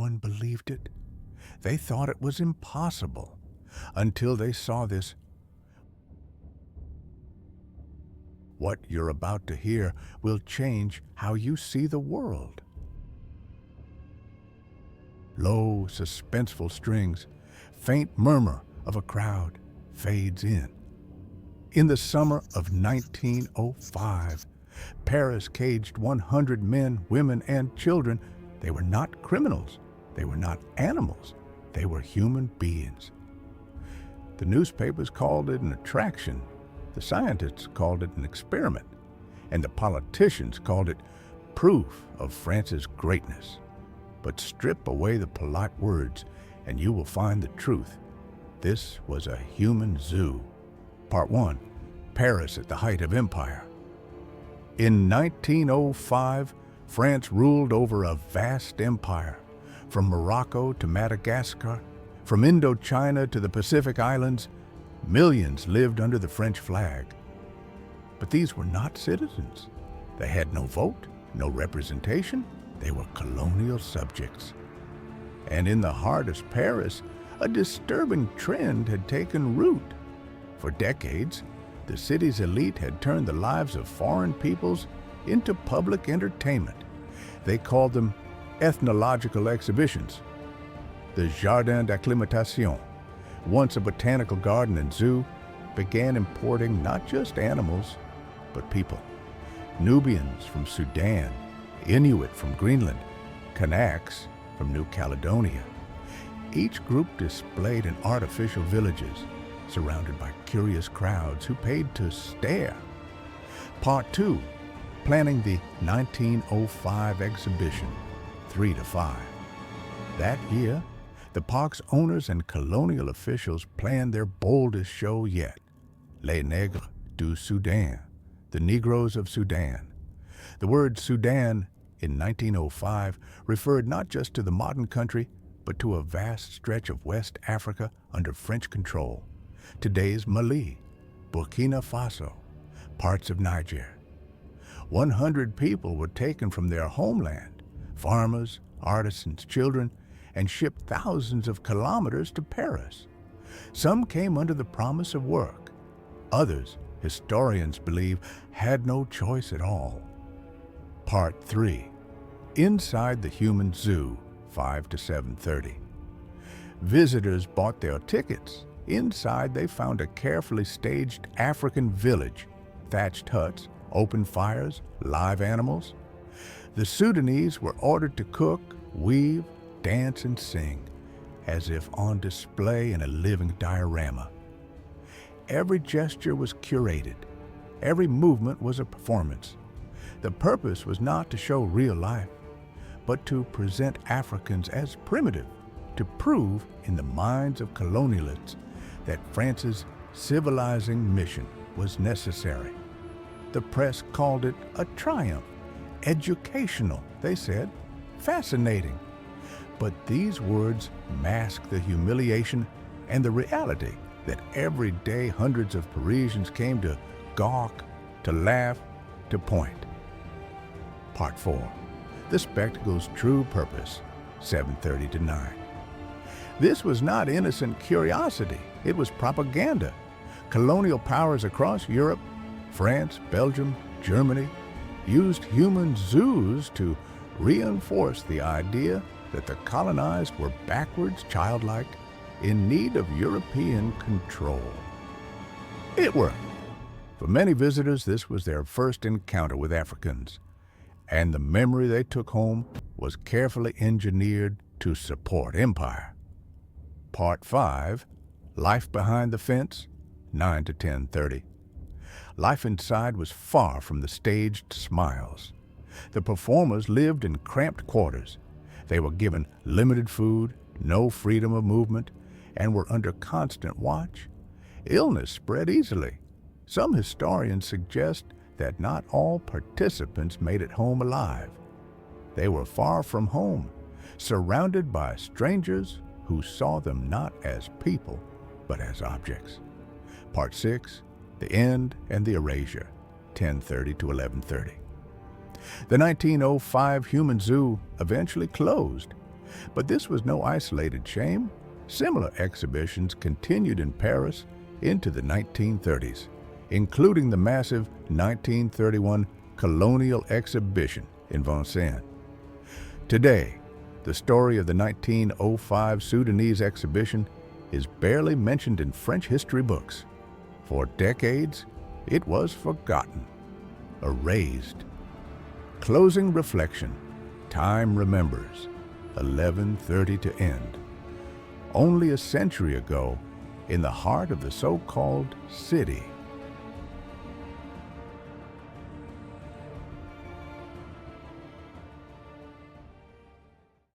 one believed it. They thought it was impossible until they saw this. What you're about to hear will change how you see the world. Low, suspenseful strings, faint murmur of a crowd fades in. In the summer of 1905, Paris caged 100 men, women, and children. They were not criminals. They were not animals. They were human beings. The newspapers called it an attraction. The scientists called it an experiment. And the politicians called it proof of France's greatness. But strip away the polite words, and you will find the truth. This was a human zoo. Part 1. Paris at the height of empire. In 1905, France ruled over a vast empire. From Morocco to Madagascar, from Indochina to the Pacific Islands, millions lived under the French flag. But these were not citizens. They had no vote, no representation. They were colonial subjects. And in the heart of Paris, a disturbing trend had taken root. For decades, the city's elite had turned the lives of foreign peoples into public entertainment. They called them ethnological exhibitions. The Jardin d'Acclimatation, once a botanical garden and zoo, began importing not just animals, but people. Nubians from Sudan, Inuit from Greenland, Kanaks from New Caledonia. Each group displayed in artificial villages, surrounded by curious crowds who paid to stare. Part 2, planning the 1905 exhibition, 3 to 5. That year, the park's owners and colonial officials planned their boldest show yet, Les Nègres du Soudan, the Negroes of Sudan. The word Sudan in 1905 referred not just to the modern country, but to a vast stretch of West Africa under French control. Today's Mali, Burkina Faso, parts of Niger. 100 people were taken from their homeland, farmers, artisans, children, and shipped thousands of kilometers to Paris. Some came under the promise of work. Others, historians believe, had no choice at all. Part 3. Inside the Human Zoo, 5 to 7:30. Visitors bought their tickets. Inside, they found a carefully staged African village, thatched huts, open fires, live animals. The Sudanese were ordered to cook, weave, dance, and sing, as if on display in a living diorama. Every gesture was curated. Every movement was a performance. The purpose was not to show real life, but to present Africans as primitive, to prove in the minds of colonialists that France's civilizing mission was necessary. The press called it a triumph. Educational, they said. Fascinating. But these words mask the humiliation and the reality that every day hundreds of Parisians came to gawk, to laugh, to point. Part 4. The spectacle's true purpose, 7:30 to 9. This was not innocent curiosity. It was propaganda. Colonial powers across Europe, France, Belgium, Germany, used human zoos to reinforce the idea that the colonized were backwards, childlike, in need of European control. It worked. For many visitors, this was their first encounter with Africans, and the memory they took home was carefully engineered to support empire. Part 5, Life Behind the Fence, 9 to 10:30. Life inside was far from the staged smiles. The performers lived in cramped quarters. They were given limited food, no freedom of movement, and were under constant watch. Illness spread easily. Some historians suggest that not all participants made it home alive. They were far from home, surrounded by strangers who saw them not as people, but as objects. Part 6, The End and the Erasure, 10:30 to 11:30. The 1905 Human Zoo eventually closed. But this was no isolated shame. Similar exhibitions continued in Paris into the 1930s, including the massive 1931 Colonial Exhibition in Vincennes. Today, the story of the 1905 Sudanese exhibition is barely mentioned in French history books. For decades, it was forgotten, erased. Closing reflection, time remembers, 11:30 to end. Only a century ago, in the heart of the so-called city,